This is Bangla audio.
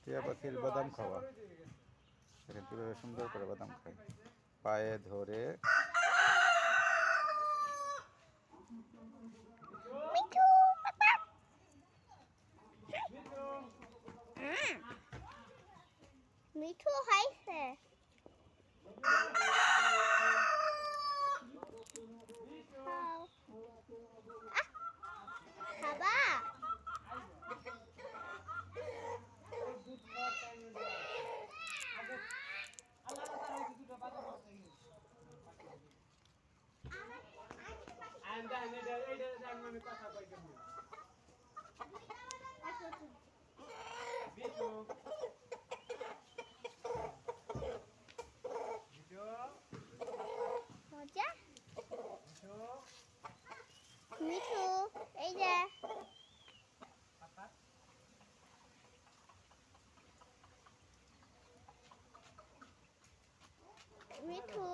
টিয়া পাখির বাদাম খাওয়া, দেখেন কীভাবে সুন্দর করে বাদাম খায়, পায়ে ধরে। মিঠু খাইছে। খাবা? মজা? মিঠু এই যে মিঠু